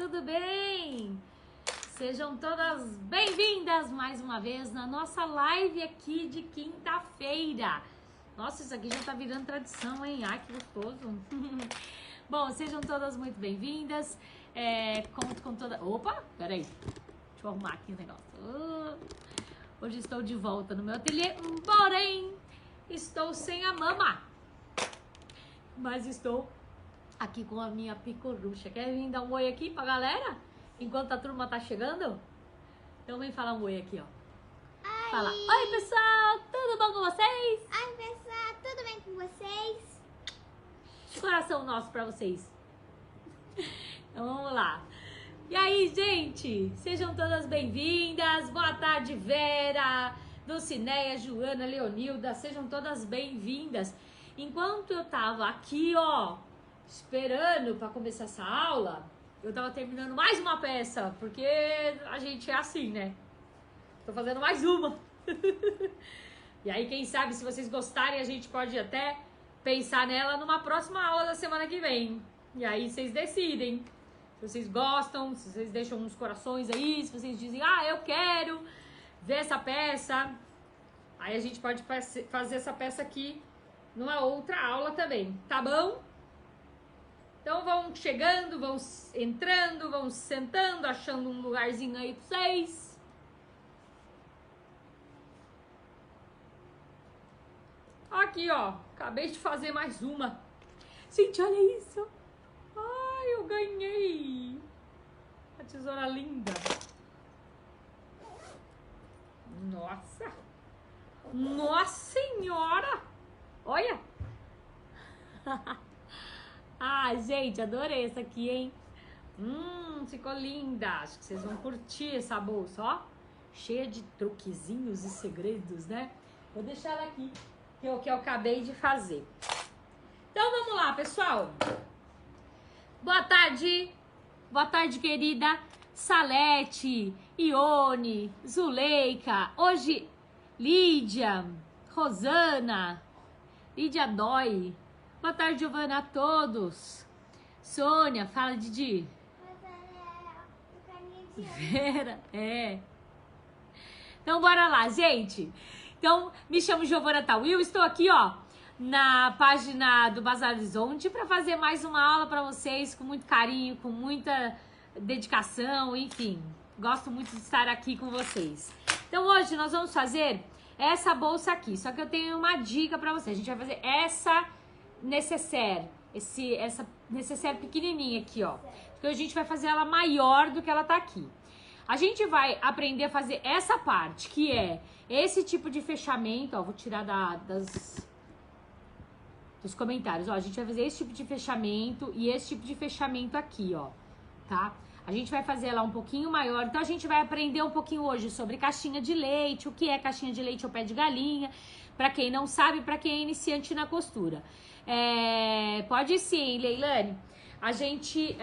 tudo bem? Sejam todas bem-vindas mais uma vez na nossa live aqui de quinta-feira. Nossa, isso aqui já tá virando tradição, hein? Ai, que gostoso. Bom, sejam todas muito bem-vindas. Conto com toda... Opa, peraí. Deixa eu arrumar aqui o negócio. Hoje estou de volta no meu ateliê, porém, estou sem a mama. Mas estou aqui com a minha picorucha. Quer vir dar um oi aqui pra galera? Enquanto a turma tá chegando? Então vem falar um oi aqui, ó. Oi. Fala, oi pessoal, tudo bom com vocês? Oi pessoal, tudo bem com vocês? Coração nosso pra vocês. Então vamos lá. E aí, gente? Sejam todas bem-vindas. Boa tarde, Vera, Dulcineia, Joana, Leonilda. Sejam todas bem-vindas. Enquanto eu tava aqui, ó, esperando pra começar essa aula, eu tava terminando mais uma peça, porque a gente é assim, né? Tô fazendo mais uma. E aí, quem sabe, se vocês gostarem, a gente pode até pensar nela numa próxima aula da semana que vem. E aí, vocês decidem. Se vocês gostam, se vocês deixam uns corações aí, se vocês dizem, ah, eu quero ver essa peça. Aí a gente pode fazer essa peça aqui numa outra aula também, tá bom? Então vão chegando, vão entrando, vão sentando, achando um lugarzinho aí pra vocês. Aqui, ó, acabei de fazer mais uma. Gente, olha isso. Ai, eu ganhei. A tesoura linda. Nossa. Nossa senhora. Olha. Ah, gente, adorei essa aqui, hein? Ficou linda. Acho que vocês vão curtir essa bolsa, ó. Cheia de truquezinhos e segredos, né? Vou deixar ela aqui, que é o que eu acabei de fazer. Então, vamos lá, pessoal. Boa tarde. Boa tarde, querida Salete, Ione, Zuleika. Hoje, Lídia, Rosana, Lídia Dói. Boa tarde, Giovana, a todos. Sônia, fala, Didi. Vera, Então, bora lá, gente. Então, me chamo Giovana Tawil, estou aqui, ó, na página do Bazar Horizonte para fazer mais uma aula para vocês com muito carinho, com muita dedicação, enfim. Gosto muito de estar aqui com vocês. Então, hoje nós vamos fazer essa bolsa aqui, só que eu tenho uma dica para vocês. A gente vai fazer essa necessaire, essa necessaire pequenininha aqui, ó. Porque a gente vai fazer ela maior do que ela tá aqui. A gente vai aprender a fazer essa parte, que é esse tipo de fechamento, ó. Vou tirar dos comentários, ó. A gente vai fazer esse tipo de fechamento e esse tipo de fechamento aqui, ó, tá? A gente vai fazer ela um pouquinho maior, então a gente vai aprender um pouquinho hoje sobre caixinha de leite, o que é caixinha de leite ou pé de galinha, pra quem não sabe, pra quem é iniciante na costura. Pode sim, Leilane. A gente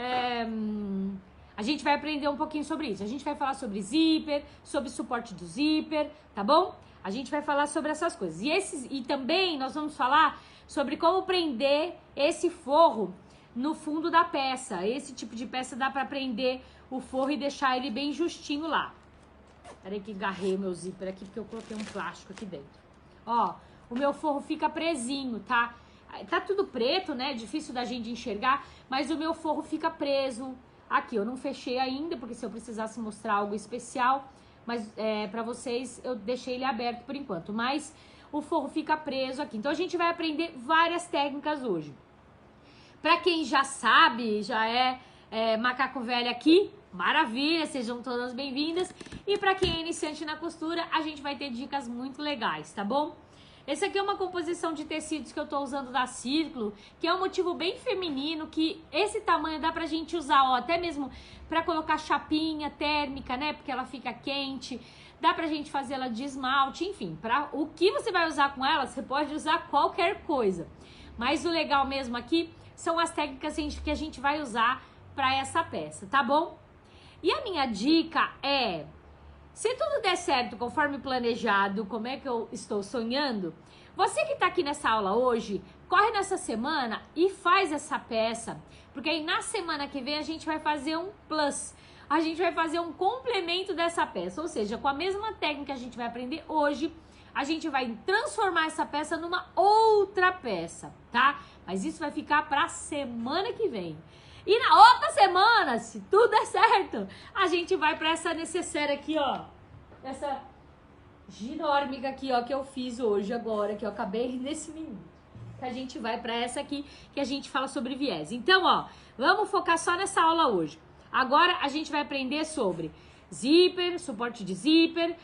vai aprender um pouquinho sobre isso. A gente vai falar sobre zíper, sobre suporte do zíper, tá bom? A gente vai falar sobre essas coisas. E também nós vamos falar sobre como prender esse forro no fundo da peça. Esse tipo de peça dá pra prender o forro e deixar ele bem justinho lá. Peraí que agarrei o meu zíper aqui, porque eu coloquei um plástico aqui dentro. Ó, o meu forro fica presinho, tá? Tá tudo preto, né? Difícil da gente enxergar, mas o meu forro fica preso. Aqui, eu não fechei ainda, porque se eu precisasse mostrar algo especial, mas pra vocês eu deixei ele aberto por enquanto. Mas o forro fica preso aqui. Então a gente vai aprender várias técnicas hoje. Pra quem já sabe, já é macaco velho aqui, maravilha, sejam todas bem-vindas. E pra quem é iniciante na costura, a gente vai ter dicas muito legais, tá bom? Esse aqui é uma composição de tecidos que eu tô usando da Círculo, que é um motivo bem feminino, que esse tamanho dá pra gente usar, ó, até mesmo pra colocar chapinha térmica, né, porque ela fica quente. Dá pra gente fazer ela de esmalte, enfim, pra o que você vai usar com ela, você pode usar qualquer coisa. Mas o legal mesmo aqui são as técnicas que a gente vai usar pra essa peça, tá bom? E a minha dica é... Se tudo der certo conforme planejado, como é que eu estou sonhando, você que tá aqui nessa aula hoje, corre nessa semana e faz essa peça, porque aí na semana que vem a gente vai fazer um plus, a gente vai fazer um complemento dessa peça, ou seja, com a mesma técnica que a gente vai aprender hoje, a gente vai transformar essa peça numa outra peça, tá? Mas isso vai ficar pra semana que vem. E na outra semana, se tudo der certo, a gente vai pra essa necessaire aqui, ó. Essa ginórmica aqui, ó, que eu fiz hoje, agora, que eu acabei nesse minuto. Que a gente vai pra essa aqui, que a gente fala sobre viés. Então, ó, vamos focar só nessa aula hoje. Agora a gente vai aprender sobre zíper, suporte de zíper,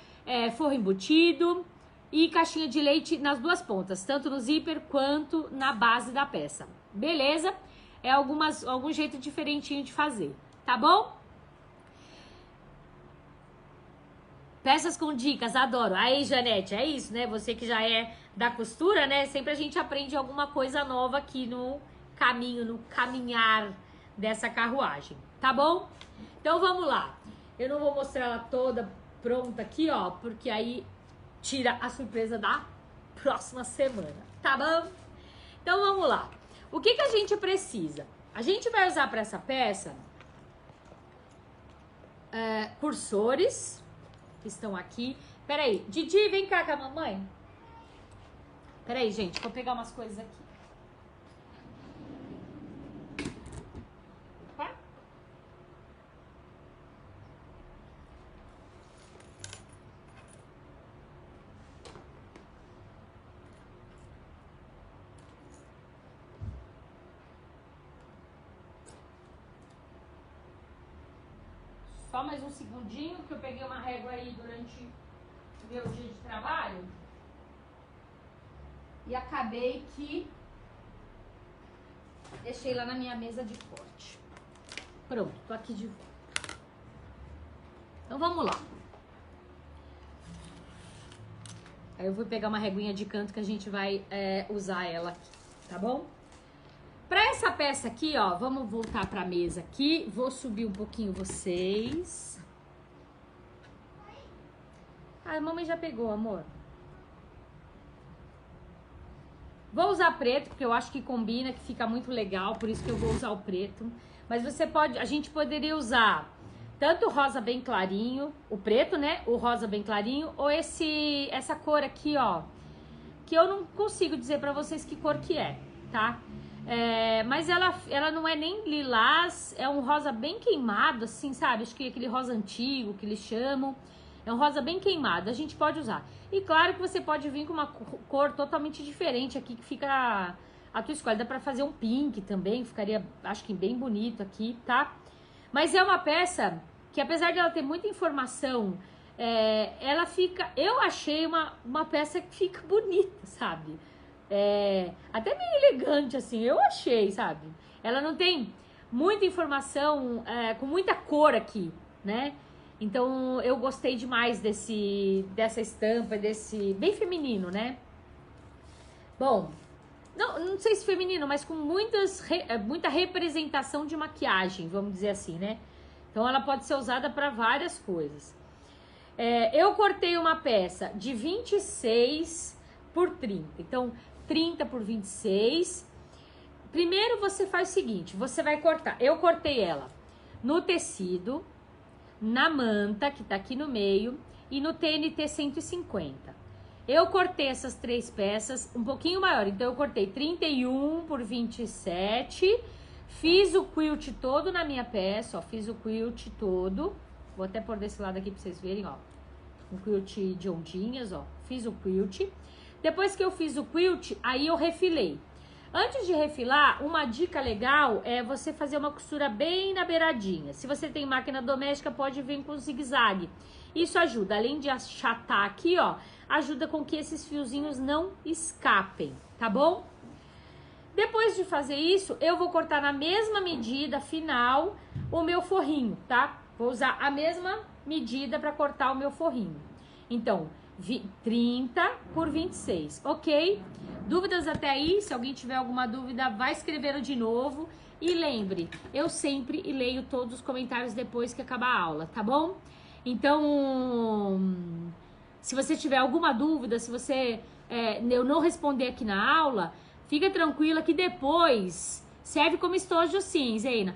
forro embutido e caixinha de leite nas duas pontas, tanto no zíper quanto na base da peça. Beleza? É algum jeito diferentinho de fazer, tá bom? Peças com dicas, adoro. Aí, Janete, é isso, né? Você que já é da costura, né? Sempre a gente aprende alguma coisa nova aqui no caminho, no caminhar dessa carruagem, tá bom? Então vamos lá. Eu não vou mostrar ela toda pronta aqui, ó, porque aí tira a surpresa da próxima semana, tá bom? Então vamos lá. O que a gente precisa? A gente vai usar para essa peça cursores que estão aqui. Peraí, Didi, vem cá com a mamãe. Peraí, gente, vou pegar umas coisas aqui. Opa. Só mais um segundinho, que eu peguei uma régua aí durante o meu dia de trabalho. E acabei que deixei lá na minha mesa de corte. Pronto, tô aqui de volta. Então vamos lá. Aí eu vou pegar uma reguinha de canto que a gente vai usar ela aqui, tá bom? Pra essa peça aqui, ó, vamos voltar pra mesa aqui. Vou subir um pouquinho vocês. Ah, a mamãe já pegou, amor. Vou usar preto, porque eu acho que combina, que fica muito legal, por isso que eu vou usar o preto. Mas a gente poderia usar tanto o rosa bem clarinho, o preto, né? O rosa bem clarinho, ou essa cor aqui, ó, que eu não consigo dizer pra vocês que cor que é, tá? Mas ela não é nem lilás, é um rosa bem queimado, assim, sabe? Acho que é aquele rosa antigo que eles chamam. É um rosa bem queimado, a gente pode usar. E claro que você pode vir com uma cor totalmente diferente aqui, que fica a tua escolha. Dá pra fazer um pink também, ficaria, acho que bem bonito aqui, tá? Mas é uma peça que, apesar de ela ter muita informação, ela fica... Eu achei uma peça que fica bonita, sabe? Até meio elegante, assim, eu achei, sabe? Ela não tem muita informação, com muita cor aqui, né? Então, eu gostei demais dessa estampa, bem feminino, né? Bom, não sei se feminino, mas com muita representação de maquiagem, vamos dizer assim, né? Então, ela pode ser usada para várias coisas. Eu cortei uma peça de 26 por 30. Então, 30 por 26. Primeiro, você faz o seguinte, você vai cortar. Eu cortei ela no tecido, na manta, que tá aqui no meio, e no TNT 150. Eu cortei essas três peças um pouquinho maior, então eu cortei 31 por 27, fiz o quilt todo na minha peça, ó, fiz o quilt todo, vou até pôr desse lado aqui pra vocês verem, ó, um quilt de ondinhas, ó, fiz o quilt. Depois que eu fiz o quilt, aí eu refilei. Antes de refilar, uma dica legal é você fazer uma costura bem na beiradinha. Se você tem máquina doméstica, pode vir com zigue-zague. Isso ajuda, além de achatar aqui, ó, ajuda com que esses fiozinhos não escapem, tá bom? Depois de fazer isso, eu vou cortar na mesma medida final o meu forrinho, tá? Vou usar a mesma medida para cortar o meu forrinho. Então, 30 por 26, ok? Dúvidas até aí? Se alguém tiver alguma dúvida, vai escrevendo de novo. E lembre, eu sempre leio todos os comentários depois que acabar a aula, tá bom? Então, se você tiver alguma dúvida, se você eu não responder aqui na aula, Fica tranquila que depois serve como estojo sim, Zeina.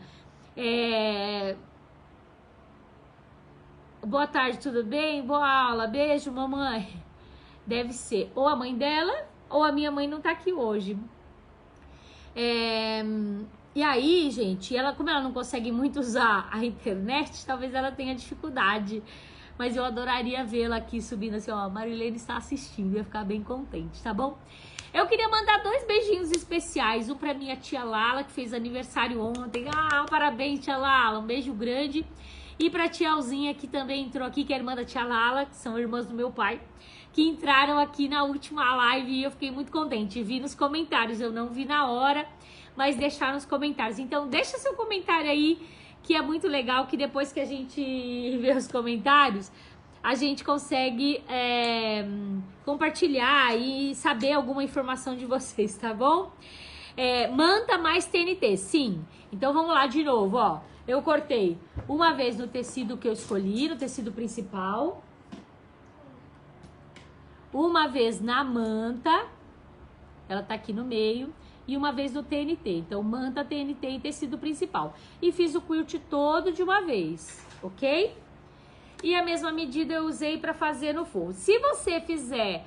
Boa tarde, tudo bem? Boa aula, beijo, mamãe. Deve ser ou a mãe dela ou a minha mãe não tá aqui hoje. E aí, gente, como ela não consegue muito usar a internet, talvez ela tenha dificuldade. Mas eu adoraria vê-la aqui subindo assim, ó, a Marilene está assistindo, ia ficar bem contente, tá bom? Eu queria mandar 2 beijinhos especiais, um pra minha tia Lala, que fez aniversário ontem. Parabéns, tia Lala, um beijo grande. E pra tia Alzinha, que também entrou aqui, que é irmã da tia Lala, que são irmãs do meu pai, que entraram aqui na última live e eu fiquei muito contente. Vi nos comentários, eu não vi na hora, mas deixaram nos comentários. Então, deixa seu comentário aí, que é muito legal, que depois que a gente vê os comentários, a gente consegue compartilhar e saber alguma informação de vocês, tá bom? Manta mais TNT, sim. Então, vamos lá de novo, ó. Eu cortei uma vez no tecido que eu escolhi, no tecido principal. Uma vez na manta, ela tá aqui no meio. E uma vez no TNT, então manta, TNT e tecido principal. E fiz o quilt todo de uma vez, ok? E a mesma medida eu usei para fazer no forro. Se você fizer,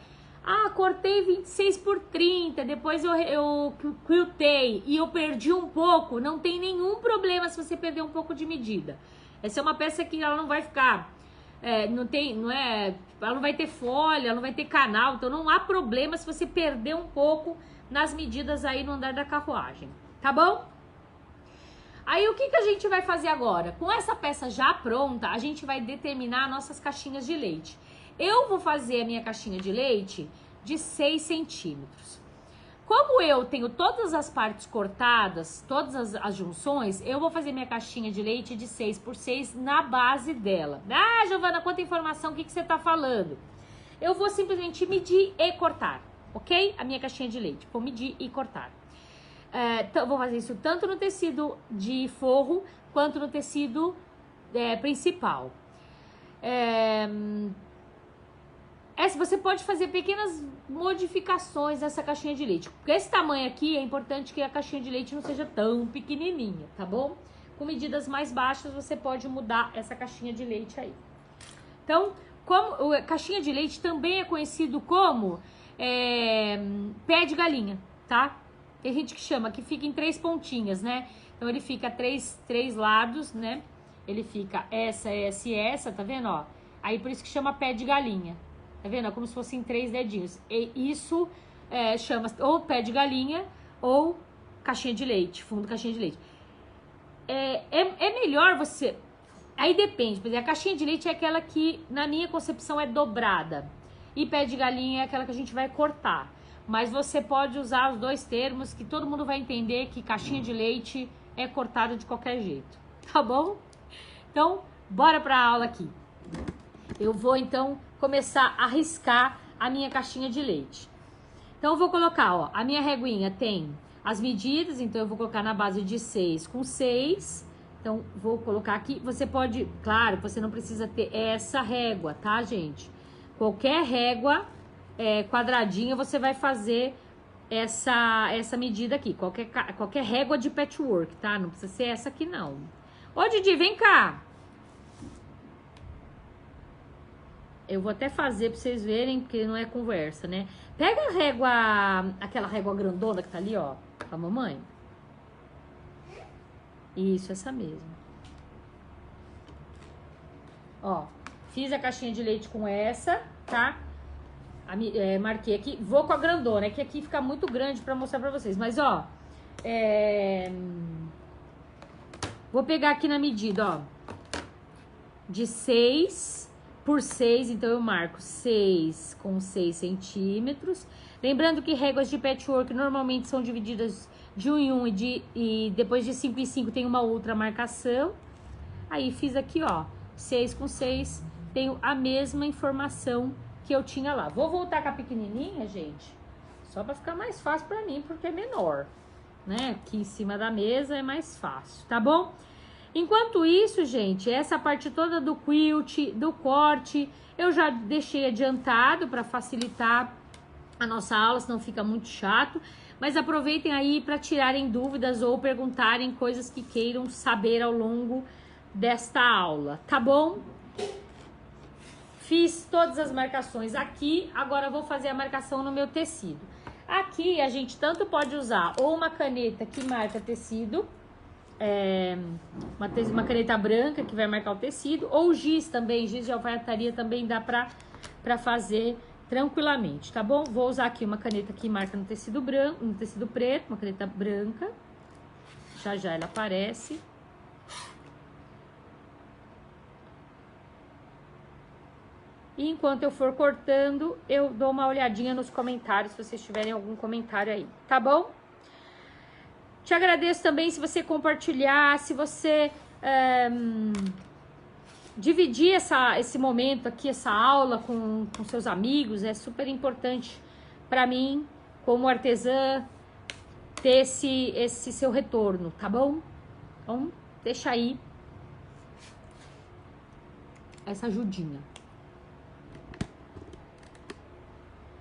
cortei 26 por 30, depois eu quiltei e eu perdi um pouco, não tem nenhum problema se você perder um pouco de medida. Essa é uma peça que ela não vai ficar, ela não vai ter folha, ela não vai ter canal, então não há problema se você perder um pouco nas medidas aí no andar da carruagem, tá bom? Aí o que a gente vai fazer agora? Com essa peça já pronta, a gente vai determinar nossas caixinhas de leite. Eu vou fazer a minha caixinha de leite de 6 centímetros. Como eu tenho todas as partes cortadas, todas as junções, eu vou fazer minha caixinha de leite de 6 por 6 na base dela. Giovana, quanta informação, o que você tá falando? Eu vou simplesmente medir e cortar. Ok? A minha caixinha de leite. Vou medir e cortar. Vou fazer isso tanto no tecido de forro, quanto no tecido principal. Você pode fazer pequenas modificações nessa caixinha de leite. Porque esse tamanho aqui, é importante que a caixinha de leite não seja tão pequenininha, tá bom? Com medidas mais baixas, você pode mudar essa caixinha de leite aí. Então, caixinha de leite também é conhecido como... pé de galinha, tá? Tem gente que chama, que fica em 3 pontinhas, né? Então ele fica três lados, né? Ele fica essa, tá vendo, ó? Aí por isso que chama pé de galinha, tá vendo? É como se fossem 3 dedinhos. E isso chama ou pé de galinha ou caixinha de leite, fundo caixinha de leite. É melhor você... Aí depende, por exemplo, a caixinha de leite é aquela que, na minha concepção, é dobrada. E pé de galinha é aquela que a gente vai cortar. Mas você pode usar os 2 termos, que todo mundo vai entender que caixinha de leite é cortada de qualquer jeito. Tá bom? Então, bora pra aula aqui. Eu vou, então, começar a riscar a minha caixinha de leite. Então, eu vou colocar, ó, a minha reguinha tem as medidas, então eu vou colocar na base de 6 com 6. Então, vou colocar aqui. Você pode, claro, você não precisa ter essa régua, tá, gente? Qualquer régua quadradinha, você vai fazer essa medida aqui. Qualquer régua de patchwork, tá? Não precisa ser essa aqui, não. Ô, Didi, vem cá. Eu vou até fazer pra vocês verem, porque não é conversa, né? Pega a régua, aquela régua grandona que tá ali, ó, com a mamãe. Isso, essa mesmo. Ó. Fiz a caixinha de leite com essa, tá? Marquei aqui. Vou com a grandona, que aqui fica muito grande pra mostrar pra vocês. Mas, ó, vou pegar aqui na medida, ó, de 6 por 6. Então, eu marco 6 com 6 centímetros. Lembrando que réguas de patchwork normalmente são divididas de 1 em 1 e depois de 5 em 5 tem uma outra marcação. Aí, fiz aqui, ó, 6 com 6. Tenho a mesma informação que eu tinha lá. Vou voltar com a pequenininha, gente, só para ficar mais fácil para mim, porque é menor, né? Aqui em cima da mesa é mais fácil, tá bom? Enquanto isso, gente, essa parte toda do quilt, do corte, eu já deixei adiantado para facilitar a nossa aula, senão fica muito chato. Mas aproveitem aí para tirarem dúvidas ou perguntarem coisas que queiram saber ao longo desta aula, tá bom? Fiz todas as marcações aqui, agora eu vou fazer a marcação no meu tecido. Aqui a gente tanto pode usar ou uma caneta que marca tecido, uma caneta branca que vai marcar o tecido, ou giz também, giz de alfaiataria também dá pra fazer tranquilamente, tá bom? Vou usar aqui uma caneta que marca no tecido branco, no tecido preto, uma caneta branca. Já já ela aparece. E enquanto eu for cortando, eu dou uma olhadinha nos comentários, se vocês tiverem algum comentário aí, tá bom? Te agradeço também se você compartilhar, se você dividir esse momento aqui, essa aula com seus amigos. É super importante para mim, como artesã, ter esse seu retorno, tá bom? Então, deixa aí essa ajudinha.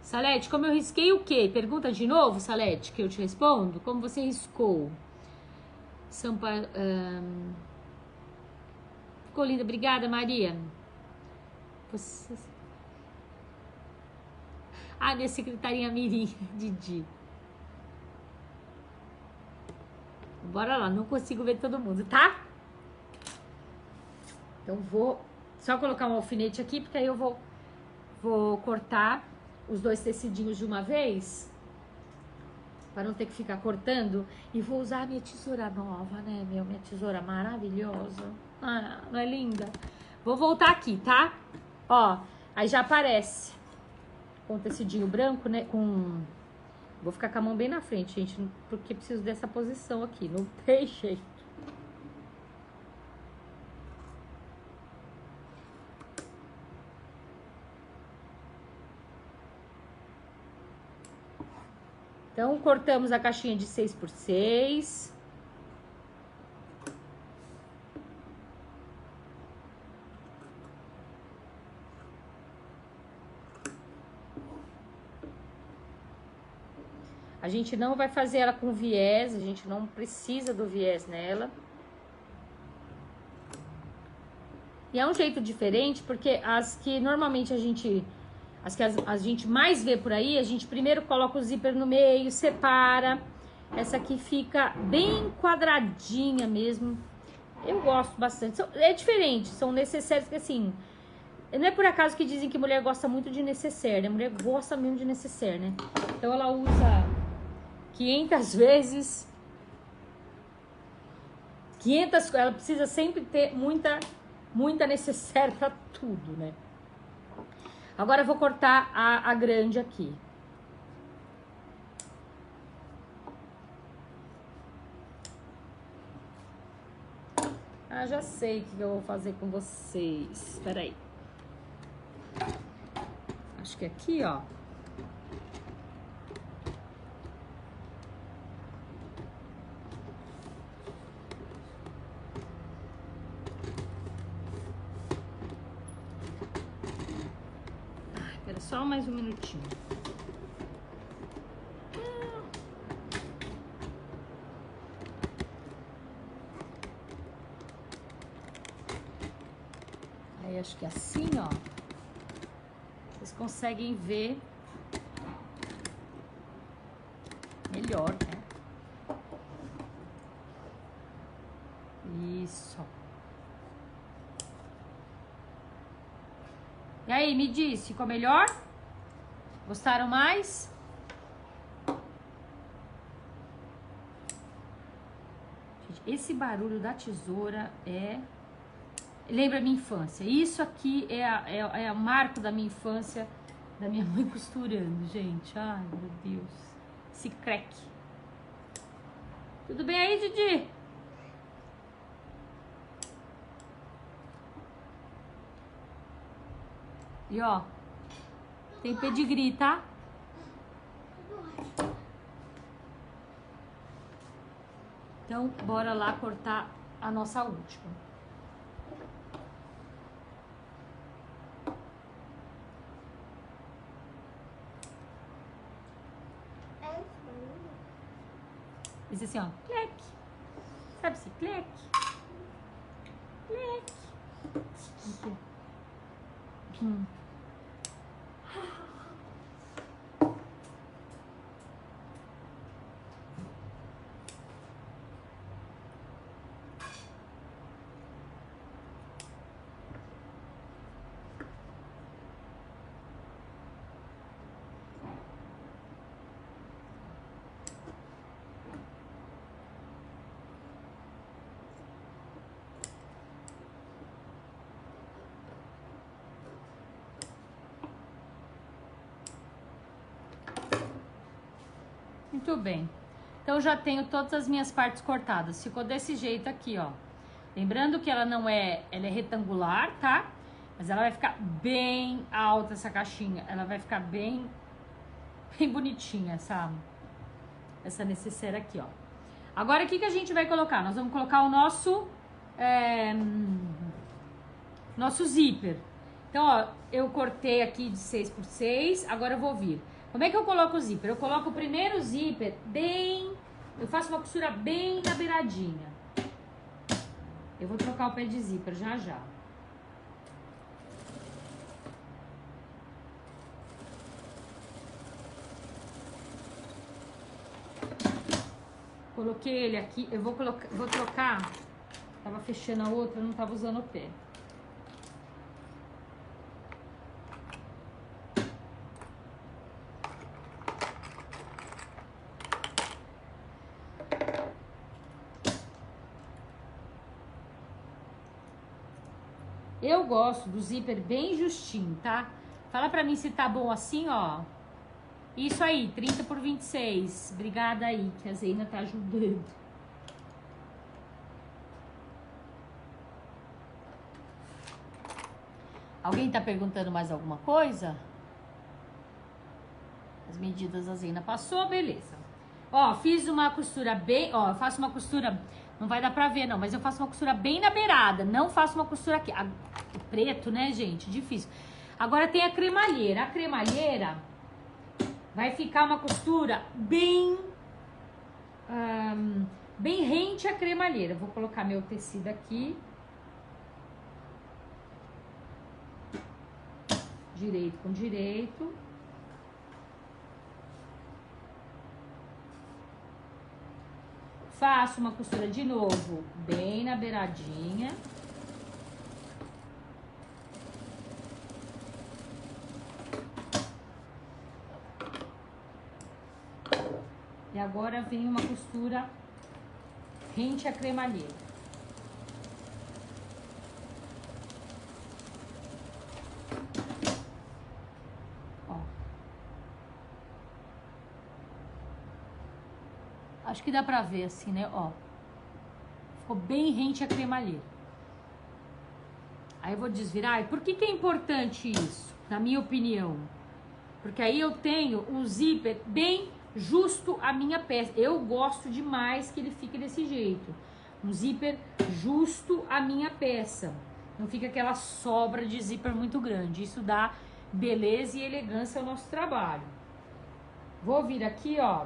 Salete, como eu risquei o quê? Pergunta de novo, Salete, que eu te respondo. Como você riscou? Sampa... Ficou linda. Obrigada, Maria. Você... Ah, minha secretarinha Mirim, Didi. Bora lá, não consigo ver todo mundo, tá? Então vou só colocar um alfinete aqui, porque aí eu vou cortar os dois tecidinhos de uma vez, para não ter que ficar cortando. E vou usar a minha tesoura nova, né, minha tesoura maravilhosa. Ah, não é linda? Vou voltar aqui, tá? Ó, aí já aparece com o tecidinho branco, né, Vou ficar com a mão bem na frente, gente, porque preciso dessa posição aqui, não tem jeito. Então, cortamos a caixinha de 6x6. A gente não vai fazer ela com viés, a gente não precisa do viés nela. E é um jeito diferente, porque as que normalmente a gente mais vê por aí, a gente primeiro coloca o zíper no meio, separa. Essa aqui fica bem quadradinha mesmo. Eu gosto bastante. É diferente, são necessários que assim... Não é por acaso que dizem que mulher gosta muito de necessaire, né? Mulher gosta mesmo de necessaire, né? Então ela usa 500 vezes... ela precisa sempre ter muita necessaire pra tudo, né? Agora eu vou cortar a grande aqui. Ah, já sei o que eu vou fazer com vocês. Espera aí. Acho que aqui, ó. Espera só mais um minutinho. Aí acho que assim, ó, vocês conseguem ver melhor, né? Isso. E aí, me diz, ficou melhor? Gostaram mais? Gente, esse barulho da tesoura lembra a minha infância. Isso aqui é o marco da minha infância, da minha mãe costurando, gente. Ai, meu Deus. Esse creque. Tudo bem aí, Didi? E ó, tem pedigree, tá? Então, bora lá cortar a nossa última. Diz assim, ó, cleque. Sabe assim, cleque? Cleque. Aqui. Muito bem. Então, já tenho todas as minhas partes cortadas. Ficou desse jeito aqui, ó. Lembrando que ela não é... Ela é retangular, tá? Mas ela vai ficar bem alta, essa caixinha. Ela vai ficar bem bonitinha, essa necessaire aqui, ó. Agora, o que a gente vai colocar? Nós vamos colocar o nosso... nosso zíper. Então, ó, eu cortei aqui de 6x6. Agora eu vou vir. Como é que eu coloco o zíper? Eu coloco o primeiro zíper bem... Eu faço uma costura bem na beiradinha. Eu vou trocar o pé de zíper já já. Coloquei ele aqui. Eu vou trocar. Tava fechando a outra, não tava usando o pé. Eu gosto do zíper bem justinho, tá? Fala pra mim se tá bom assim, ó. Isso aí, 30x26. Obrigada aí, que a Zeina tá ajudando. Alguém tá perguntando mais alguma coisa? As medidas a Zeina passou, beleza. Ó, fiz uma costura bem... Ó, eu faço uma costura... Não vai dar pra ver, não, mas eu faço uma costura bem na beirada. Não faço uma costura aqui. Preto, né, gente? Difícil. Agora tem a cremalheira. A cremalheira vai ficar uma costura bem... bem rente à cremalheira. Vou colocar meu tecido aqui. Direito com direito. Faço uma costura de novo, bem na beiradinha. E agora vem uma costura rente à cremalheira. Acho que dá pra ver assim, né? Ó. Ficou bem rente à cremalheira. Aí eu vou desvirar. E por que é importante isso? Na minha opinião. Porque aí eu tenho um zíper bem justo à minha peça. Eu gosto demais que ele fique desse jeito. Um zíper justo à minha peça. Não fica aquela sobra de zíper muito grande. Isso dá beleza e elegância ao nosso trabalho. Vou vir aqui, ó.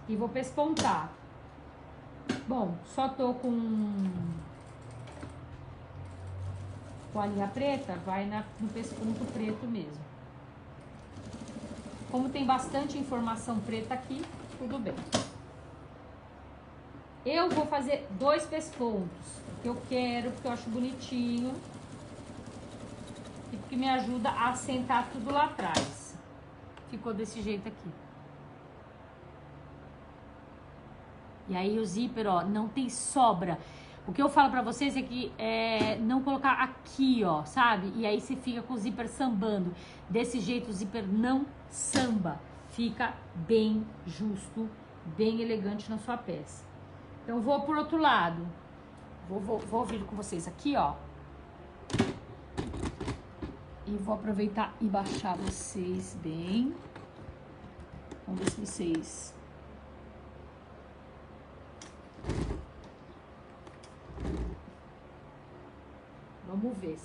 E vou pespontar. Bom, só tô com a linha preta, vai no pesponto preto mesmo. Como tem bastante informação preta aqui, tudo bem. Eu vou fazer 2 pespontos, porque eu quero, porque eu acho bonitinho. E porque me ajuda a assentar tudo lá atrás. Ficou desse jeito aqui. E aí o zíper, ó, não tem sobra. O que eu falo pra vocês é que não colocar aqui, ó, sabe? E aí você fica com o zíper sambando. Desse jeito o zíper não samba. Fica bem justo, bem elegante na sua peça. Então vou por outro lado. Vou vir com vocês aqui, ó. E vou aproveitar e baixar vocês bem. Vamos ver se vocês... Vamos ver.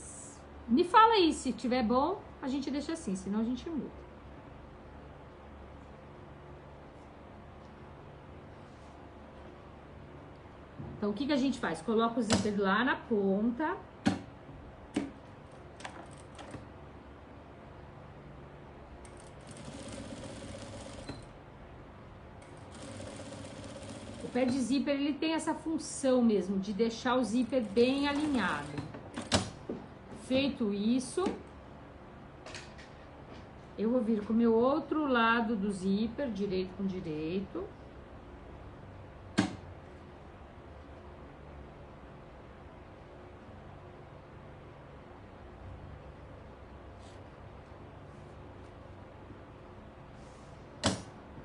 Me fala aí, se tiver bom, a gente deixa assim, senão a gente muda. Então, o que a gente faz? Coloca o zíper lá na ponta. O pé de zíper, ele tem essa função mesmo, de deixar o zíper bem alinhado. Feito isso, eu vou vir com o meu outro lado do zíper, direito com direito.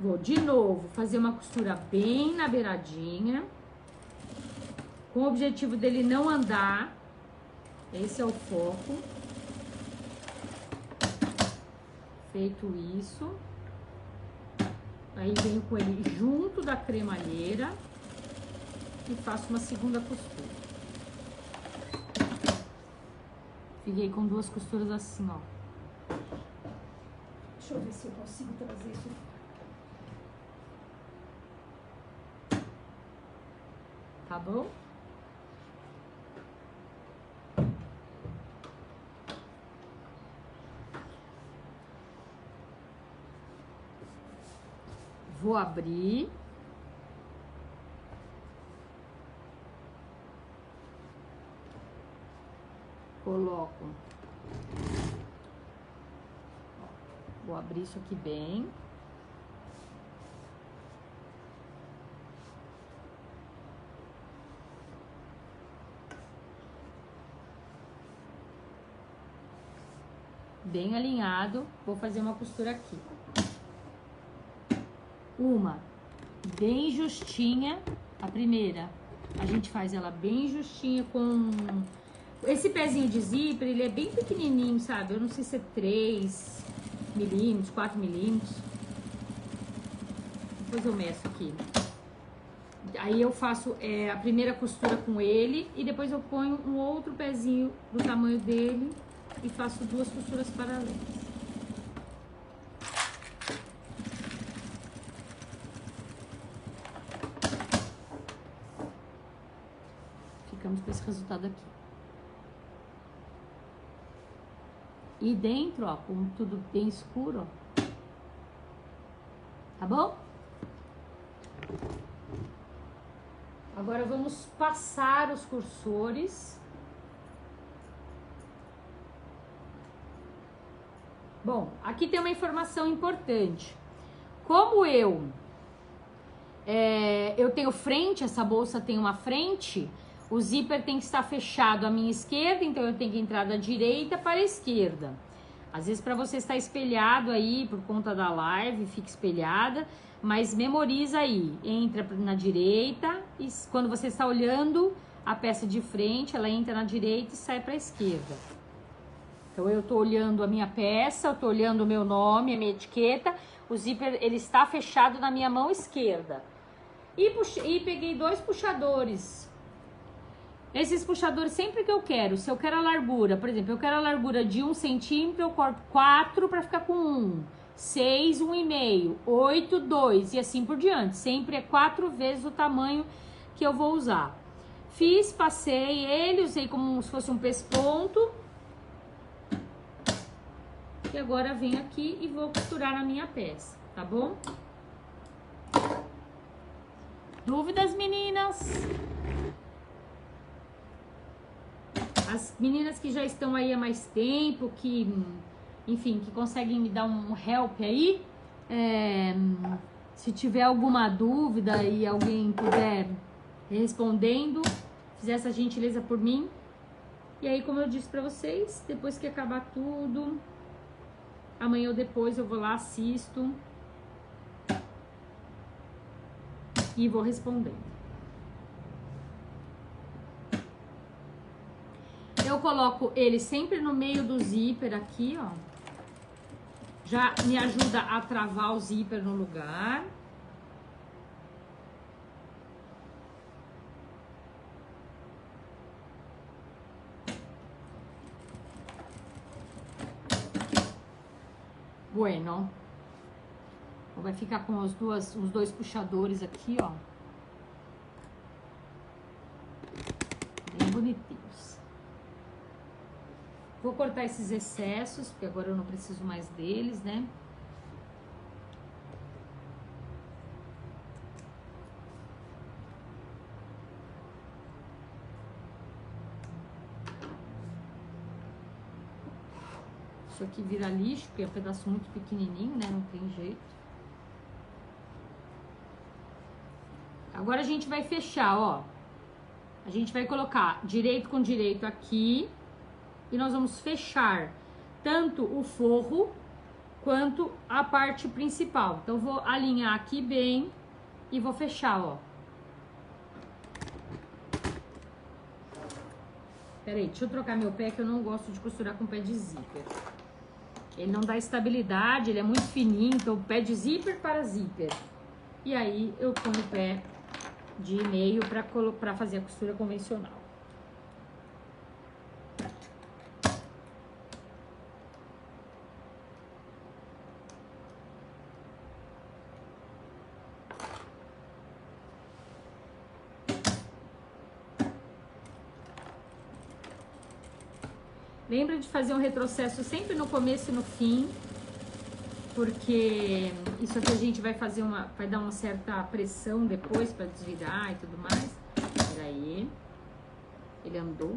Vou de novo fazer uma costura bem na beiradinha, com o objetivo dele não andar. Esse é o foco. Feito isso, aí venho com ele junto da cremalheira e faço uma segunda costura. Fiquei com duas costuras assim, ó. Deixa eu ver se eu consigo trazer isso. Tá bom? Vou abrir. Coloco. Vou abrir isso aqui bem. Bem alinhado, vou fazer uma costura aqui. Uma bem justinha, a primeira, a gente faz ela bem justinha com... Esse pezinho de zíper, ele é bem pequenininho, sabe? Eu não sei se é 3 milímetros, 4 milímetros. Depois eu meço aqui. Aí eu faço a primeira costura com ele e depois eu ponho um outro pezinho do tamanho dele e faço duas costuras paralelas. Ficamos com esse resultado aqui. E dentro, ó, com tudo bem escuro, ó. Tá bom? Agora vamos passar os cursores. Bom, aqui tem uma informação importante. Como eu tenho frente, essa bolsa tem uma frente, o zíper tem que estar fechado à minha esquerda, então eu tenho que entrar da direita para a esquerda. Às vezes para você estar espelhado aí, por conta da live, fica espelhada, mas memoriza aí, entra na direita e quando você está olhando a peça de frente, ela entra na direita e sai para a esquerda. Então, eu tô olhando a minha peça, eu tô olhando o meu nome, a minha etiqueta, o zíper, ele está fechado na minha mão esquerda. E peguei 2 puxadores. Esses puxadores, sempre que eu quero, se eu quero a largura, por exemplo, eu quero a largura de 1 centímetro, eu corto 4 para ficar com 1, 6, 1,5, 8, 2 e assim por diante. Sempre é 4 vezes o tamanho que eu vou usar. Fiz, passei ele, usei como se fosse um pesponto. E agora venho aqui e vou costurar a minha peça, tá bom? Dúvidas, meninas? As meninas que já estão aí há mais tempo, que, enfim, que conseguem me dar um help aí, se tiver alguma dúvida e alguém puder respondendo, fizer essa gentileza por mim. E aí, como eu disse pra vocês, depois que acabar tudo, amanhã ou depois eu vou lá, assisto e vou respondendo. Eu coloco ele sempre no meio do zíper aqui, ó. Já me ajuda a travar o zíper no lugar. Bueno. Vai ficar com os 2 puxadores aqui, ó. bonitinhos. Vou cortar esses excessos, porque agora eu não preciso mais deles, né? Isso aqui vira lixo, porque é um pedaço muito pequenininho, né? Não tem jeito. Agora a gente vai fechar, ó. A gente vai colocar direito com direito aqui. E nós vamos fechar tanto o forro quanto a parte principal. Então, eu vou alinhar aqui bem e vou fechar, ó. Peraí, deixa eu trocar meu pé, que eu não gosto de costurar com pé de zíper. Ele não dá estabilidade, ele é muito fininho, então pé de zíper para zíper. E aí eu ponho o pé de meio para fazer a costura convencional. Lembra de fazer um retrocesso sempre no começo e no fim, porque isso aqui a gente vai fazer vai dar uma certa pressão depois para desvirar e tudo mais. Peraí, ele andou.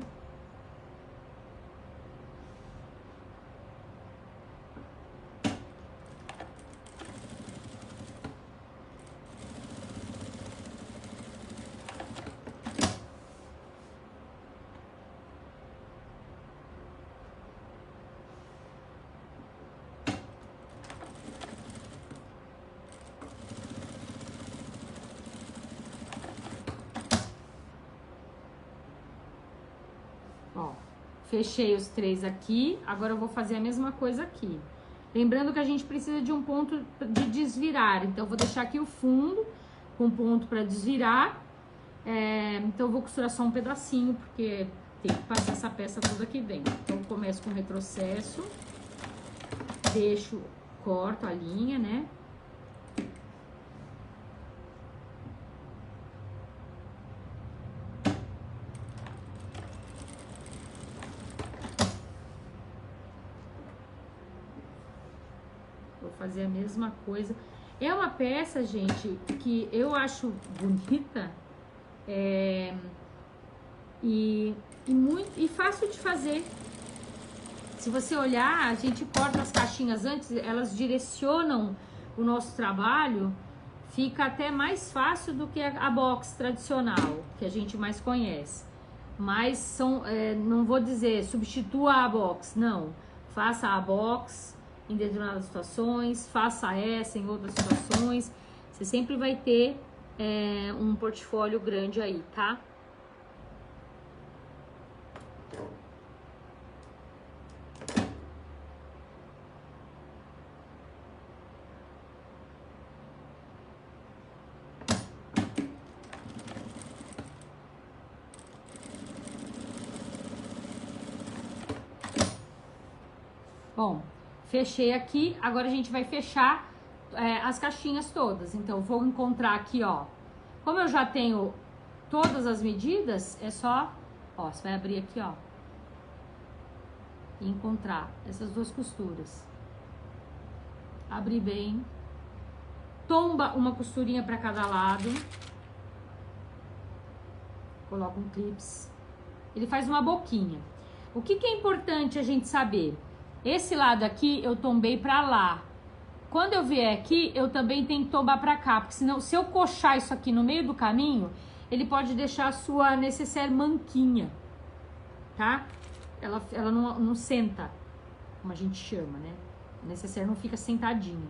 Fechei os 3 aqui, agora eu vou fazer a mesma coisa aqui. Lembrando que a gente precisa de um ponto de desvirar, então eu vou deixar aqui o fundo com ponto para desvirar. Então eu vou costurar só um pedacinho, porque tem que passar essa peça toda aqui dentro. Então eu começo com retrocesso, corto a linha, né? Fazer a mesma coisa. É uma peça, gente, que eu acho bonita e fácil de fazer. Se você olhar, a gente corta as caixinhas antes, elas direcionam o nosso trabalho, fica até mais fácil do que a box tradicional, que a gente mais conhece. Mas não vou dizer substitua a box, não. Faça a box em determinadas situações, faça essa em outras situações. Você sempre vai ter um portfólio grande aí, tá? Bom, fechei aqui, agora a gente vai fechar as caixinhas todas. Então, vou encontrar aqui, ó. Como eu já tenho todas as medidas, é só, ó, você vai abrir aqui, ó. E encontrar essas duas costuras. Abrir bem. Tomba uma costurinha para cada lado. Coloca um clips. Ele faz uma boquinha. O que é importante a gente saber? Esse lado aqui eu tombei pra lá. Quando eu vier aqui, eu também tenho que tombar pra cá, porque senão, se eu coxar isso aqui no meio do caminho, ele pode deixar a sua necessaire manquinha, tá? Ela não senta, como a gente chama, né? A necessaire não fica sentadinho.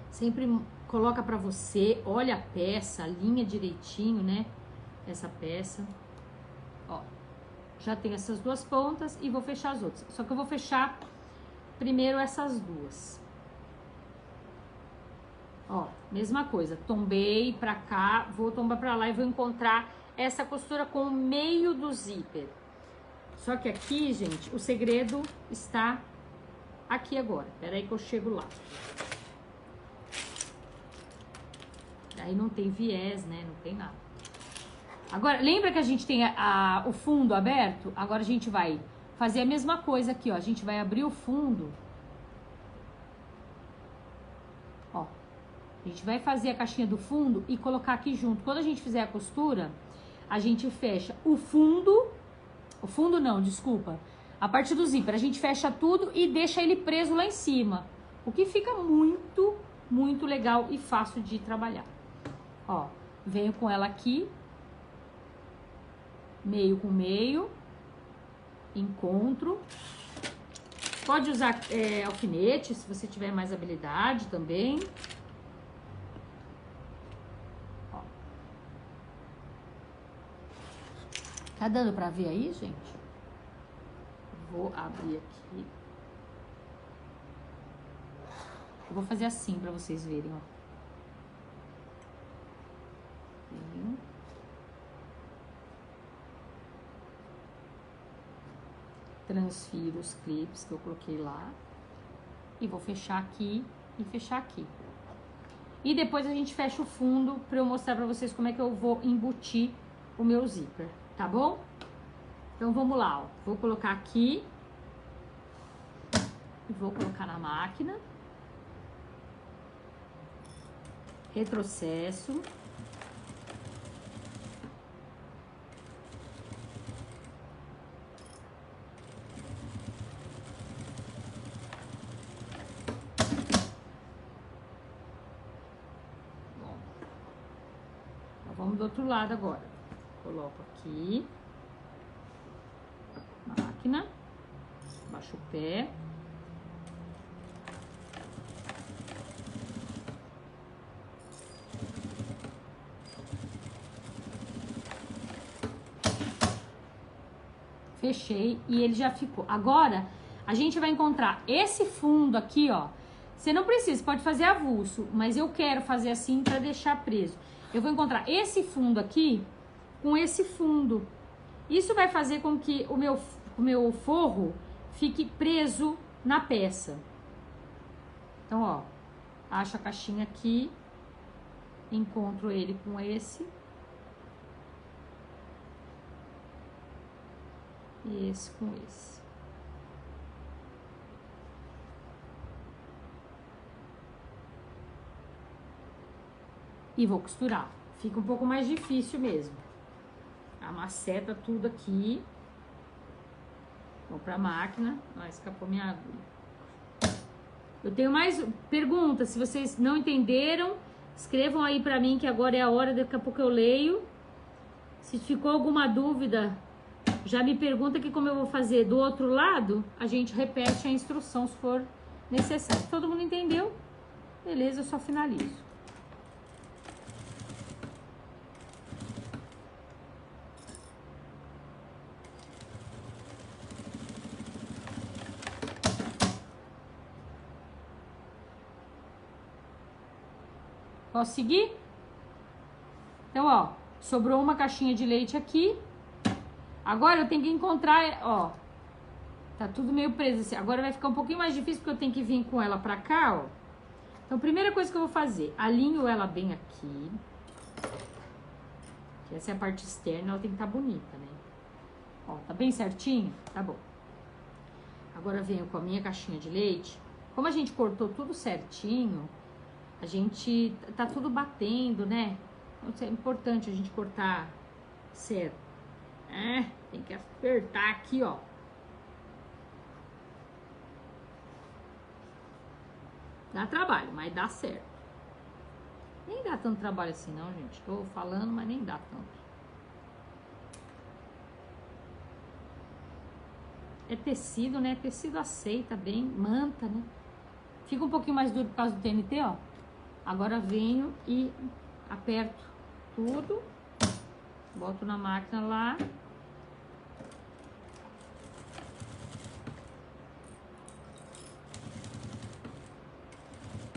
Sempre coloca pra você, olha a peça, alinha direitinho, né? Essa peça. Ó, já tem essas duas pontas e vou fechar as outras. Só que eu vou fechar primeiro essas duas. Ó, mesma coisa, tombei pra cá, vou tombar pra lá e vou encontrar essa costura com o meio do zíper. Só que aqui, gente, o segredo está aqui agora. Pera aí que eu chego lá. Aí não tem viés, né? Não tem nada. Agora, lembra que a gente tem o fundo aberto? Agora a gente vai fazer a mesma coisa aqui, ó. A gente vai abrir o fundo. Ó. A gente vai fazer a caixinha do fundo e colocar aqui junto. Quando a gente fizer a costura, a gente fecha o fundo. O fundo não, desculpa. A parte do zíper, a gente fecha tudo e deixa ele preso lá em cima. O que fica muito, muito legal e fácil de trabalhar. Ó, venho com ela aqui. Meio com meio. Encontro. Pode usar alfinete, se você tiver mais habilidade também. Ó. Tá dando pra ver aí, gente? Vou abrir aqui. Eu vou fazer assim pra vocês verem, ó. Transfiro os clipes que eu coloquei lá. E vou fechar aqui e fechar aqui. E depois a gente fecha o fundo pra eu mostrar pra vocês como é que eu vou embutir o meu zíper, tá bom? Então vamos lá, ó. Vou colocar aqui. E vou colocar na máquina. Retrocesso. Bom. Então, vamos do outro lado agora. Coloco aqui. Máquina. Baixo o pé. Fechei e ele já ficou. Agora, a gente vai encontrar esse fundo aqui, ó. Você não precisa, pode fazer avulso, mas eu quero fazer assim pra deixar preso. Eu vou encontrar esse fundo aqui com esse fundo. Isso vai fazer com que o meu forro fique preso na peça. Então, ó, acho a caixinha aqui, encontro ele com esse. E esse com esse. E vou costurar. Fica um pouco mais difícil mesmo. Amaceta tudo aqui. Vou pra máquina. Ó, escapou minha agulha. Eu tenho mais perguntas. Se vocês não entenderam, escrevam aí pra mim que agora é a hora. Daqui a pouco eu leio. Se ficou alguma dúvida, já me pergunta que como eu vou fazer do outro lado, a gente repete a instrução se for necessário. Todo mundo entendeu? Beleza, eu só finalizo. Posso seguir? Então, ó, sobrou uma caixinha de leite aqui. Agora eu tenho que encontrar, ó, tá tudo meio preso assim. Agora vai ficar um pouquinho mais difícil porque eu tenho que vir com ela pra cá, ó. Então, primeira coisa que eu vou fazer, alinho ela bem aqui. Que essa é a parte externa, ela tem que estar bonita, né? Ó, tá bem certinho? Tá bom. Agora eu venho com a minha caixinha de leite. Como a gente cortou tudo certinho, a gente tá tudo batendo, né? Então, é importante a gente cortar certo. Tem que apertar aqui, ó. Dá trabalho, mas dá certo. Nem dá tanto trabalho assim, não, gente. Tô falando, mas nem dá tanto. É tecido, né? Tecido aceita bem, manta, né? Fica um pouquinho mais duro por causa do TNT, ó. Agora venho e aperto tudo. Boto na máquina lá.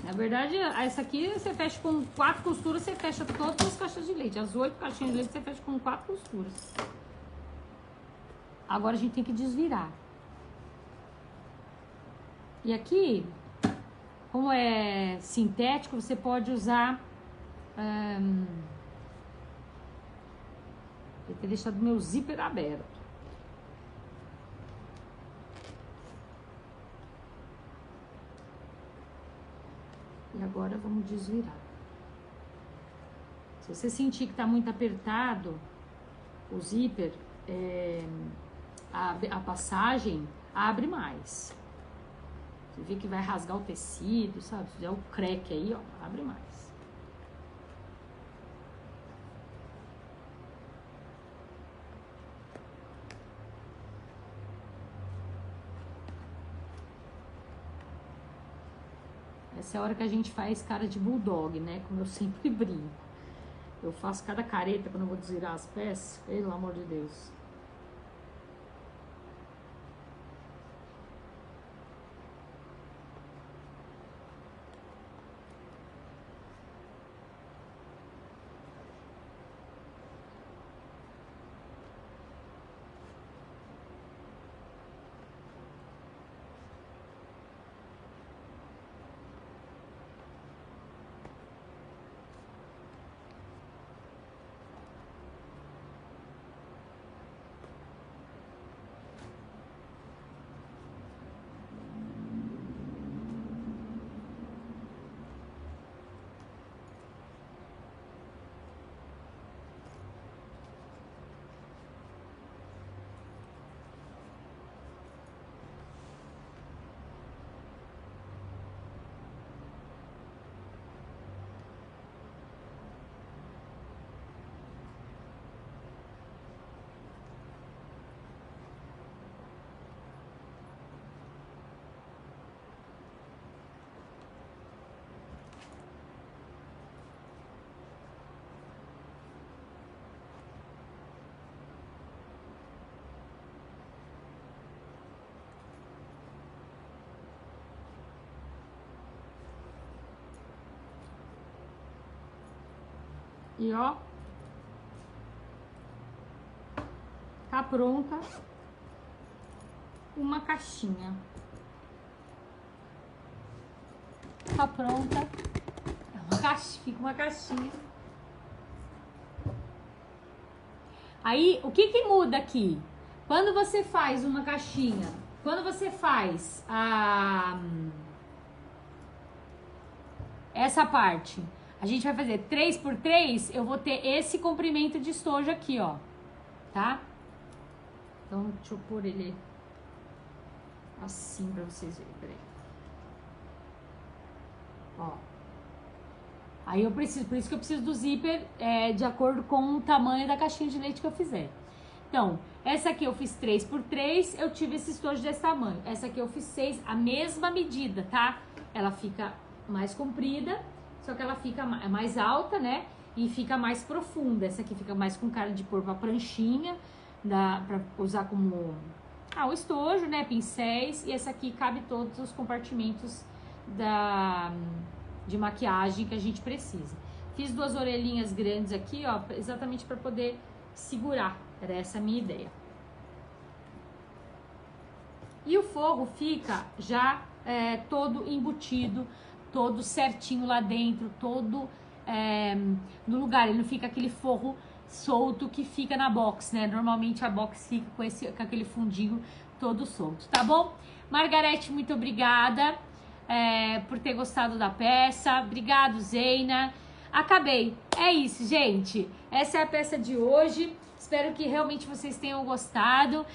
Na verdade, essa aqui você fecha com 4 costuras, você fecha todas as caixas de leite. As 8 caixinhas de leite você fecha com 4 costuras. Agora a gente tem que desvirar. E aqui, como é sintético, você pode usar Eu ter deixado meu zíper aberto. E agora vamos desvirar. Se você sentir que tá muito apertado o zíper, a passagem abre mais. Você vê que vai rasgar o tecido, sabe? Se fizer o crack aí, ó, abre mais. Essa é a hora que a gente faz cara de bulldog, né? Como eu sempre brinco. Eu faço cada careta quando eu vou desvirar as peças. Pelo amor de Deus. E ó, tá pronta uma caixinha. Tá pronta. Fica uma caixinha. Aí, o que muda aqui? Quando você faz uma caixinha, quando você faz essa parte, a gente vai fazer 3x3, eu vou ter esse comprimento de estojo aqui, ó, tá? Então, deixa eu pôr ele assim pra vocês verem, peraí. Ó. Aí eu preciso, por isso que eu preciso do zíper de acordo com o tamanho da caixinha de leite que eu fizer. Então, essa aqui eu fiz 3x3, eu tive esse estojo desse tamanho. Essa aqui eu fiz 6, a mesma medida, tá? Ela fica mais comprida, só que ela fica mais alta, né? E fica mais profunda. Essa aqui fica mais com cara de pôr pra pranchinha, pra usar como o estojo, né? Pincéis. E essa aqui cabe todos os compartimentos de maquiagem que a gente precisa. Fiz 2 orelhinhas grandes aqui, ó, exatamente para poder segurar. Era essa a minha ideia. E o forro fica já todo embutido, todo certinho lá dentro, todo no lugar. Ele não fica aquele forro solto que fica na box, né? Normalmente a box fica com aquele fundinho todo solto, tá bom? Margarete, muito obrigada por ter gostado da peça. Obrigado, Zeina. Acabei. É isso, gente. Essa é a peça de hoje. Espero que realmente vocês tenham gostado.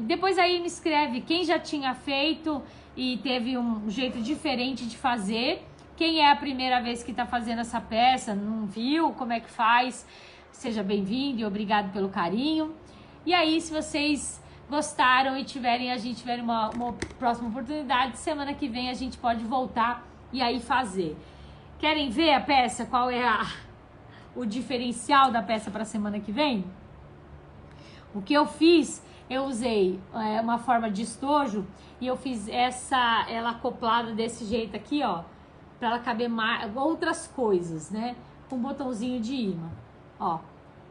Depois aí me escreve quem já tinha feito e teve um jeito diferente de fazer. Quem é a primeira vez que tá fazendo essa peça, não viu como é que faz, seja bem-vindo e obrigado pelo carinho. E aí, se vocês gostaram e a gente tiver uma próxima oportunidade, semana que vem a gente pode voltar e aí fazer. Querem ver a peça? Qual é o diferencial da peça para semana que vem? O que eu fiz, eu usei uma forma de estojo e eu fiz ela acoplada desse jeito aqui, ó, para ela caber outras coisas, né? Com um botãozinho de imã, ó.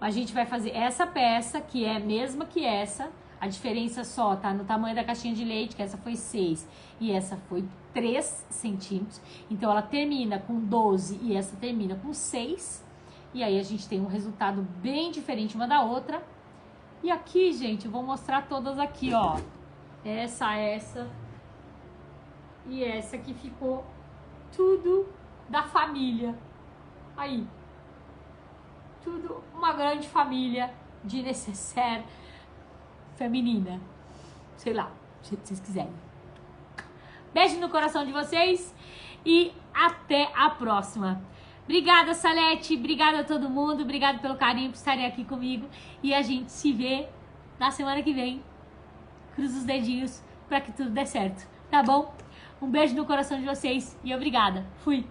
A gente vai fazer essa peça, que é a mesma que essa. A diferença só tá no tamanho da caixinha de leite, que essa foi 6 e essa foi 3 centímetros. Então, ela termina com 12 e essa termina com 6. E aí, a gente tem um resultado bem diferente uma da outra. E aqui, gente, eu vou mostrar todas aqui, ó. Essa e essa que ficou tudo da família. Aí. Tudo uma grande família de necessaire feminina. Sei lá, do jeito que vocês quiserem. Beijo no coração de vocês e até a próxima. Obrigada, Salete. Obrigada a todo mundo. Obrigada pelo carinho por estarem aqui comigo. E a gente se vê na semana que vem. Cruza os dedinhos para que tudo dê certo. Tá bom? Um beijo no coração de vocês e obrigada. Fui.